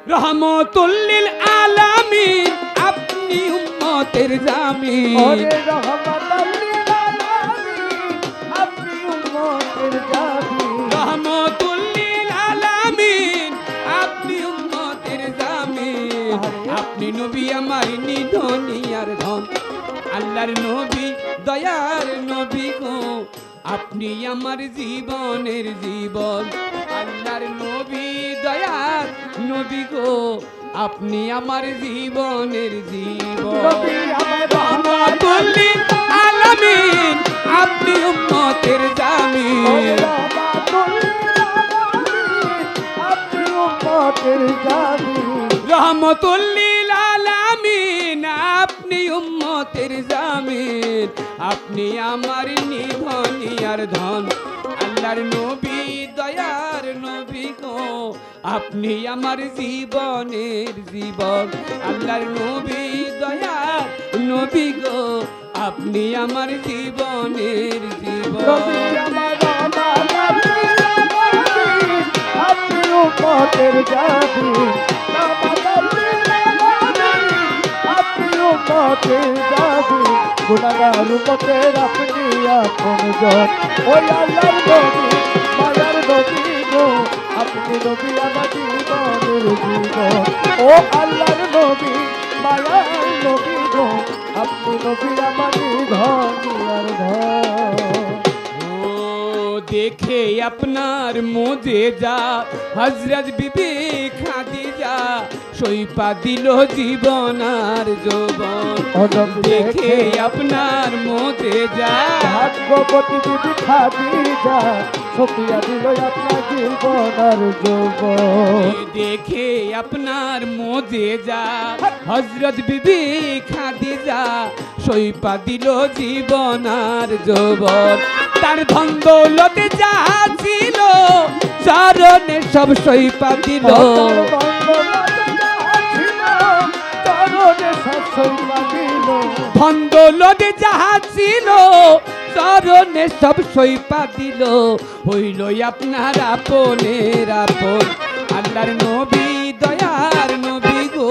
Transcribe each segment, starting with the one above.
রহমতুল লিল আলামিন আপনি উম্মতের জামিন ওরে রহমাতুল লিল আলামিন আপনি উম্মতের জামিন রহমতুল লিল আলামিন আপনি উম্মতের জামিন আপনি নবী আমার নিধনি আর ধন আল্লাহর নবী দয়ার নবী গো আপনি আমার জীবনের জীবন আল্লাহর নবী দয়ার নবী গো আপনি আমার জীবনের জীবন নবী আমার রহমতুল লিল আলামিন আপনি উম্মতের জামিন রহমাতুল লিল আলামিন আপনি উম্মতের জামিন রহমতুল লিল আলামিন আপনি উম্মতের জামিন আপনি আমার নিধনি আর ধন আল্লাহর নবী দয়ার নবী গো আপনি আমার জীবনের জীবন আল্লাহর নবী দয়ার নবী গো আপনি আমার জীবনের জীবন নবী আমার রহমাতুল লিল আলামিন আপনি উম্মতের জামিন রহমাতুল লিল আলামিন আপনি উম্মতের জামিন গুনাহগার উম্মতের আপনি আপনজন ওই আল্লাহর নবী মায়ার নবী গো আপনি নবী আমার জীবনের জীবন ও আল্লাহর নবী মায়ার নবী গো আপনি নবী আমার ধনী আর ধন ও দেখে আপনার মোজে যা হযরত বিবি খাদিজা সইপা দিল জীবন আর যৌবন দেখে আপনার মোজে যা ভাগ্যবতী বিবি খাদিজা সফিয়া দিল আপনার জীবন আর যৌবন দেখে আপনার মোজে যা হযরত বিবি খাদিজা সইপা দিল জীবন আর যৌবন তার ধন দৌলত যা ছিল চরণে সব সইপা দিল ধন দৌলত যাহা ছিল চরণে সব সইপা দিল হইল আপনার আপনের আপন আল্লাহর নবী দয়ার নবী গো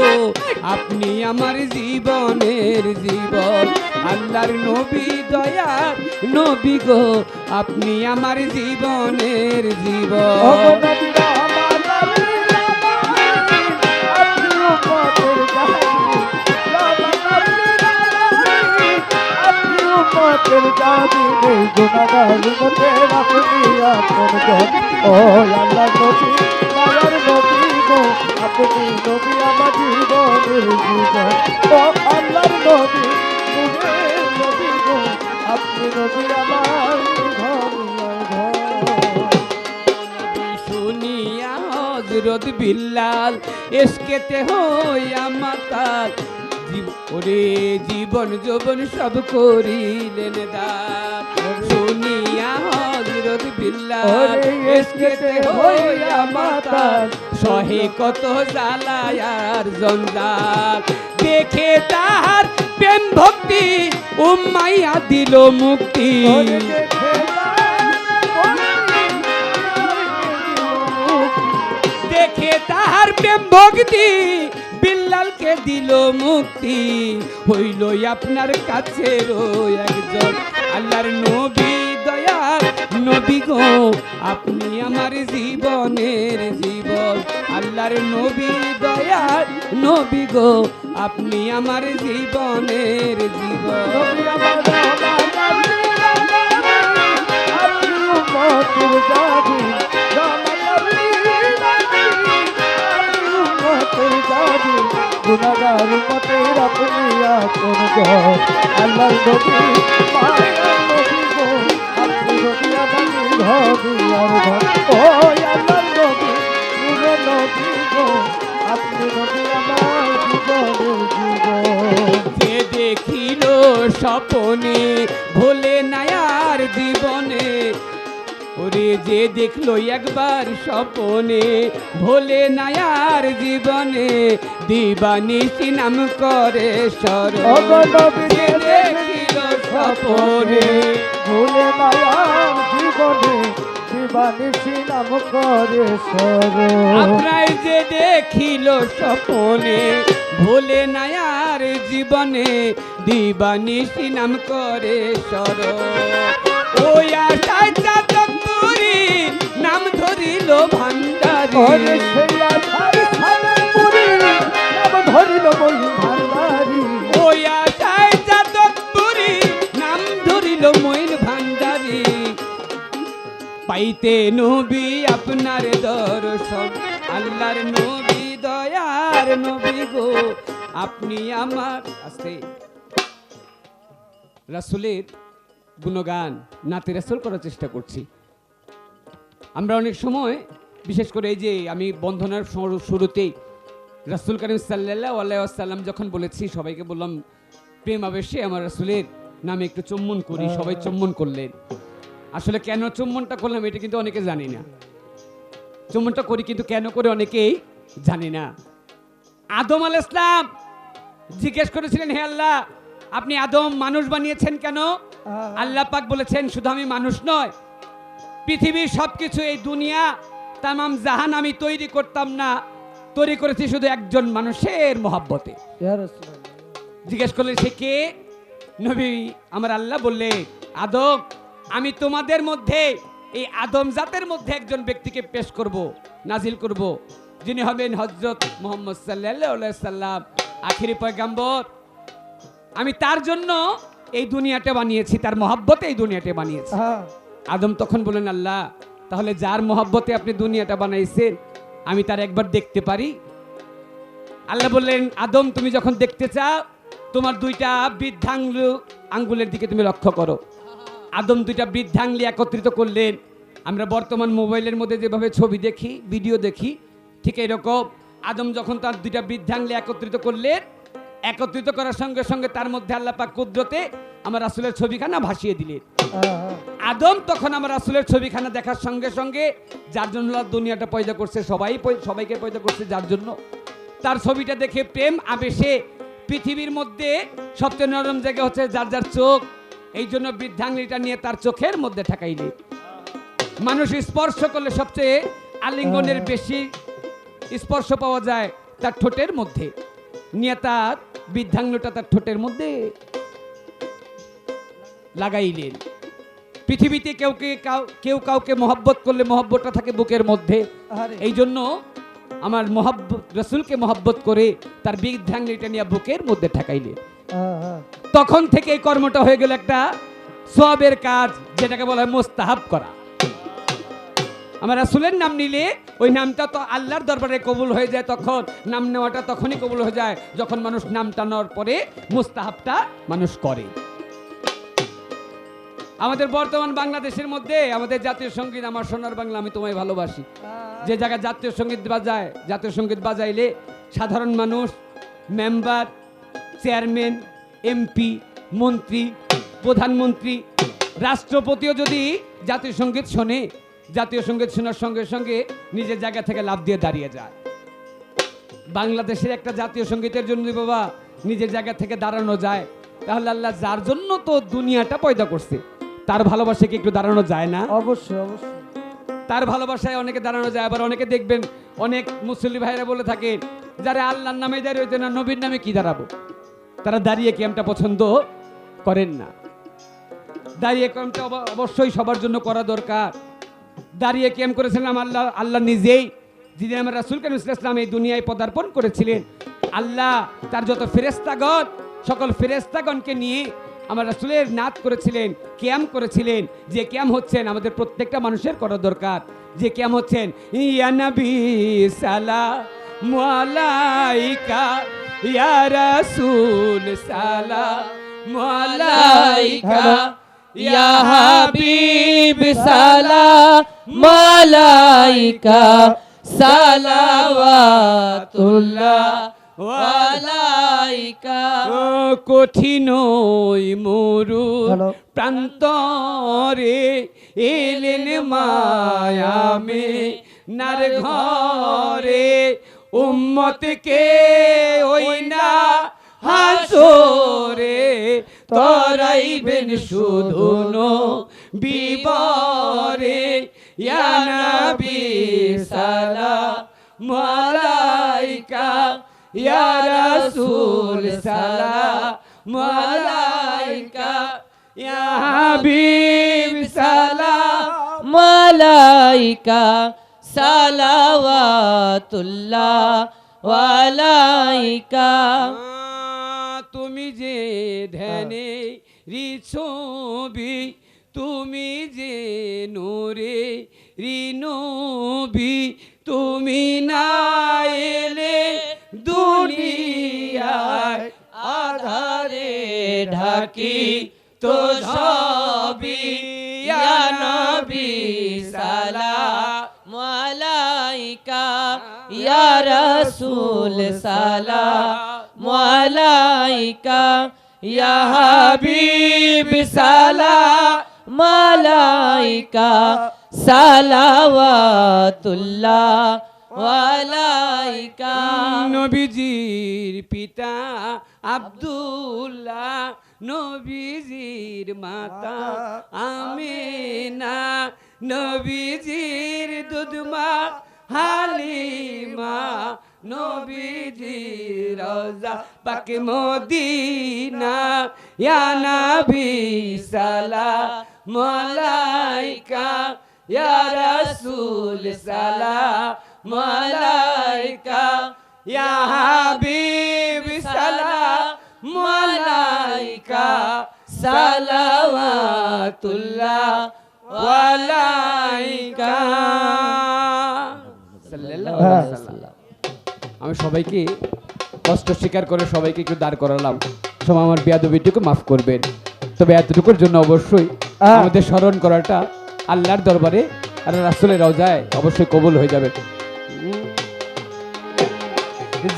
আপনি আমার জীবনের জীবন আল্লাহর নবী দয়ার নবী গো আপনি আমার জীবনের জীবন উম্মতের জামিনে গুনাহগার উম্মতের আপনি আপনজন ও আল্লাহ নবী মায়ার নবী গো আপনি নবী আমার জীবনের জীবন ও আল্লাহর নবী নূরের নবী গো আপনি নবী আমার শুনিয়া হযরত বিল্লাল এসকেতে হইয়া মাতাল ওরে জীবন যৌবন সব করিলেন দান শুনিয়া হযরত বিল্লাল এসকেতে হইয়া মাতাল সহে কত জ্বালায় আর জঞ্জাল দেখে তাহার প্রেম ভক্তি উম্মাইয়া দিল মুক্তি দেখে তাহার প্রেম ভক্তি বিল্লালকে দিল মুক্তি হইল আপনার কাছে একজন আল্লাহর নবী দয়ার নবী গো আপনি আমার জীবনের জীবন আল্লাহর নবী দয়ার নবী গো আপনি আমার জীবনের জীবন গুনাহগার উম্মতের আপনি আপনজন আল্লাহর নবী মায়ার নবী গো আপনি নবী আমার ধনী আর ধন ও আল্লাহর নবী নূরের নবী গো আপনি নবী আমার জীবনের জীবন যে দেখিল স্বপনে ভোলে নায়ার জীবনে ওরে যে দেখলো একবার স্বপনে ভোলে নায়ার জীবনে দিবানিশি নাম করে স্মরণ যে দেখিল স্বপনে ভুলে মায়ার জীবনে দিবানিশি নাম করে স্মরণ আপনার যে দেখিল স্বপনে ভোলে না আর জীবনে দিবানিশি নাম করে সর ওই আশায় চাতক পুরি নাম ধরিল ভান্ডারি ওরে সেই আশার ছাড়ে পুরি নাম ধরিল মই ভান্ডারি ওই আশায় চাতক পুরি নাম ধরিল মইন ভান্ডারি পাইতে নবী আপনার দর্শন আল্লাহর নবী দয়ার নবী গো আপনি আমার আস্তে রাসূলের গুণগান নাতে রাসূল করার চেষ্টা করছি আমরা অনেক সময় বিশেষ করে এই যে আমি বন্ধনার শুরুতেই রাসূল করিম সাল্লাল্লাহু আলাইহি ওয়াসাল্লাম যখন বলেছি সবাইকে বললাম প্রেম আবেশে আমার রাসূলের নামে একটু চুম্বন করি সবাই চুম্বন করলেন আসলে কেন চুম্বনটা করলাম এটা কিন্তু অনেকে জানি না চুম্বনটা করি কিন্তু কেন করে অনেকেই জানি না আদম আলাইহিস সালাম জিজ্ঞেস করেছিলেন হে আল্লাহ আপনি আদম মানুষ বানিয়েছেন কেন আল্লাহ পাক বলেছেন শুধু আমি মানুষ নয় পৃথিবীর সবকিছু এই দুনিয়া তামাম জাহান আমি তৈরি করতাম না তৈরি করেছি শুধু একজন মানুষের মহব্বতে ইয়া রাসূলুল্লাহ জিজ্ঞেস করলেন সে কে নবী আমার আল্লাহ বললে আদম আমি তোমাদের মধ্যে এই আদম জাতের মধ্যে একজন ব্যক্তিকে পেশ করব নাজিল করব যিনি হবেন হযরত মুহাম্মদ সাল্লাল্লাহু আলাইহি সাল্লাম আখিরি পয়গম্বর আমি তার জন্য এই দুনিয়াটা বানিয়েছি তার মহব্বতে এই দুনিয়াটা বানিয়েছি আদম তখন বলেন আল্লাহ তাহলে যার মহব্বতে আপনি দুনিয়াটা বানাইছেন আমি তার একবার দেখতে পারি আল্লাহ বললেন আদম তুমি যখন দেখতে চাও তোমার দুইটা আঙ্গুলের দিকে তুমি লক্ষ্য করো আদম দুইটা বৃদ্ধাঙ্গুলি একত্রিত করলেন আমরা বর্তমান মোবাইলের মধ্যে যেভাবে ছবি দেখি ভিডিও দেখি ঠিক এরকম আদম যখন তার দুইটা বৃদ্ধাঙ্গুলি একত্রিত করলেন একত্রিত করার সঙ্গে সঙ্গে তার মধ্যে আল্লাহ পাক কুদরতে আমার রাসূলের ছবিখানা ভাসিয়ে দিলেন আদম তখন আমার রাসূলের ছবিখানা দেখার সঙ্গে সঙ্গে যার জন্য আল্লাহ দুনিয়াটা পয়দা করছে সবাইকে পয়দা করছে যার জন্য তার ছবিটা দেখে প্রেম আবেশে পৃথিবীর মধ্যে সবচেয়ে নরম জায়গা হচ্ছে যার যার চোখ এই জন্য বৃদ্ধাঙ্গুলিটা নিয়ে তার চোখের মধ্যে ঠেকাইলে মানুষ স্পর্শ করলে সবচেয়ে আলিঙ্গনের বেশি স্পর্শ পাওয়া যায় তার ঠোঁটের মধ্যে নিয়ে তার বৃদ্ধাঙ্গুলিটা তার ঠোঁটের মধ্যে লাগাইলেন পৃথিবীতে কেউ কাউকে মহব্বত করলে মহব্বতটা থাকে বুকের মধ্যে এই জন্য আমার রাসূলকে মহব্বত করে তার বৃদ্ধাঙ্গুলিটা নিয়ে বুকের মধ্যে ঠেকাইলেন তখন থেকে এই কর্মটা হয়ে গেল একটা সওয়াবের কাজ যেটাকে বলা হয় মুস্তাহাব করা আমার রাসূলের নাম নিলে ওই নামটা তো আল্লাহর দরবারে কবুল হয়ে যায় তখন নাম নেওয়াটা তখনই কবুল হয়ে যায় যখন মানুষ নামটা নেওয়ার পরে মুস্তাহাবটা মানুষ করে আমাদের বর্তমান বাংলাদেশের মধ্যে আমাদের জাতীয় সঙ্গীত আমার সোনার বাংলা আমি তোমায় ভালোবাসি যে জায়গায় জাতীয় সঙ্গীত বাজায় জাতীয় সঙ্গীত বাজাইলে সাধারণ মানুষ মেম্বার চেয়ারম্যান এমপি মন্ত্রী প্রধানমন্ত্রী রাষ্ট্রপতিও যদি জাতীয় সঙ্গীত শোনে জাতীয় সঙ্গীত শোনার সঙ্গে সঙ্গে নিজের জায়গা থেকে লাফ দিয়ে দাঁড়িয়ে যায় বাংলাদেশের একটা জাতীয় সঙ্গীতের জন্য বাবা নিজের জায়গা থেকে দাঁড়ানো যায় তাহলে আল্লাহ যার জন্য তো দুনিয়াটা পয়দা করছে তার ভালোবাসায় কি একটু দাঁড়ানো যায় না অবশ্যই অবশ্যই তার ভালোবাসায় অনেকে দাঁড়ানো যায় আবার অনেকে দেখবেন অনেক মুসল্লি ভাইরা বলে থাকেন যারা আল্লাহর নামে দাঁড়িয়ে হইতে না নবীর নামে কি দাঁড়াবো তারা দাঁড়িয়ে ক্যাম্পটা পছন্দ করেন না দাঁড়িয়ে ক্যাম্পটা অবশ্যই সবার জন্য করা দরকার দাঁড়িয়ে ক্যাম্প করেছিলাম আল্লাহ নিজেই যেদিন আমার রাসূল কারীম সাল্লাল্লাহু আলাইহি ওয়াসাল্লাম এই দুনিয়ায় পদার্পণ করেছিলেন আল্লাহ তার যত ফেরেশতাগণ সকল ফেরেশতাগণকে নিয়ে আমার রাসূলের নাত করেছিলেন ক্যাম্প করেছিলেন যে ক্যাম্প হচ্ছেন আমাদের প্রত্যেকটা মানুষের করা দরকার যে ক্যাম্প হচ্ছেন ইয়া নবী সালামু আলাইকা ইয়া রাসূল সালামু আলাইকা ইয়া হাবিব সালাম আলাইকা সালাওয়াতুল্লাহ আলাইকা কঠিন মরু প্রান্তরে এলেন মায়ামে নার ঘরে উম্মতকে ওই না হাসরে তরাইবেন শুধু বিবরে ইয়া নবী সালাম আলাইকা ইয়া রাসূল সালাম আলাইকা ইয়া হাবিব সালাম মালাইকা সালাওয়াতুল্লাহ আলাইকা। তুমি যে ধ্যানে ছবি, তুমি যে নূরে নবী, তুমি না এলে দুনিয়ায় আধারে ঢাকি তো সবই ইয়া নবী সালাম মালাইকা ইয়া রাসূল সালাম আলাইকা ইয়া হাবিব সালাম আলাইকা সালাওয়াতুল্লাহ আলাইকা। নবীজির পিতা আব্দুল্লাহ, নবীজির মাতা আমিনা, নবীজির দুধমা হালিমা, নবীজির রওজা পাক মদিনা, ইয়া নবী সালাম আলাইকা ইয়া রাসূল সালাম আলাইকা ইয়া হাবিব সালাম আলাইকা সালাওয়াতুল্লাহ আলাইকা সাল্লাল্লাহু আলাইহি ওয়াসাল্লাম। আমি সবাইকে কষ্ট স্বীকার করে সবাইকে একটু দাঁড় করালাম, সবাই আমার বেয়াদবিটুকু মাফ করবেন। তবে এতটুকুর জন্য অবশ্যই আমাদের স্মরণ করাটা আল্লাহর দরবারে আর রাসূলের রওজায় অবশ্যই কবুল হয়ে যাবে।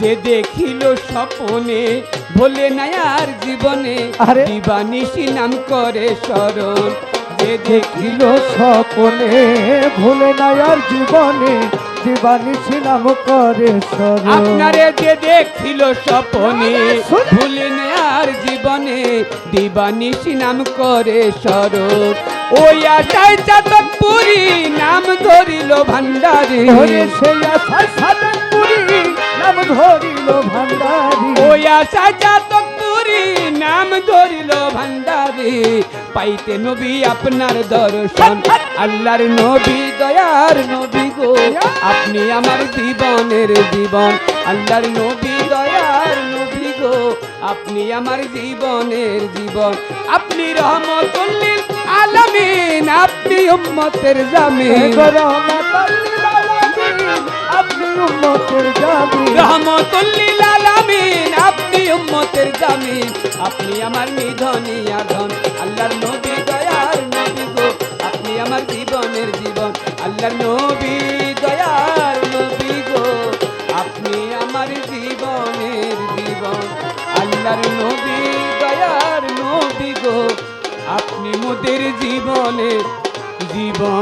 যে দেখিল স্বপনে ভোলে না আর জীবনে, আরে। দিবানিশি নাম করে স্মরণ। যে দেখিল স্বপনে ভুলে না আর জীবনে, দিবানিশি নাম করে স্মরণ। আপনারে যে দেখিল স্বপনে ভুলে না আর জীবনে, দিবানিশি নাম করে স্মরণ। ওই আশায় চাতকপুরি নাম ধরিল ভান্ডারি, ধরে সেই আশায় সাধনপুরি নাম ধরিল ভান্ডারি। ওই আশায় চাতকপুরি নাম ধরিল ভান্ডারি। পাইতে নবী আপনার দর্শন, আল্লাহর নবী দয়ার নবী গো, আপনি আমার জীবনের জীবন। আল্লাহর নবী দয়ার নবী গো, আপনি আমার জীবনের জীবন। আপনি রহমতুল লিল আলামিন, আপনি উম্মতের জামিন। আপনি উম্মতের জামিন। রহমতুল লিল আলামিন, আপনি উম্মতের জামিন। আপনি আমার নিধনী আধন, আল্লাহর নবী দয়ার নবী গো, আপনি আমার জীবনের জীবন। আল্লাহর নবী দয়ার নবী গো, আপনি আমার জীবনের জীবন। আল্লাহর নবী দয়ার নবী গো, আপনি মোদের জীবনের জীবন।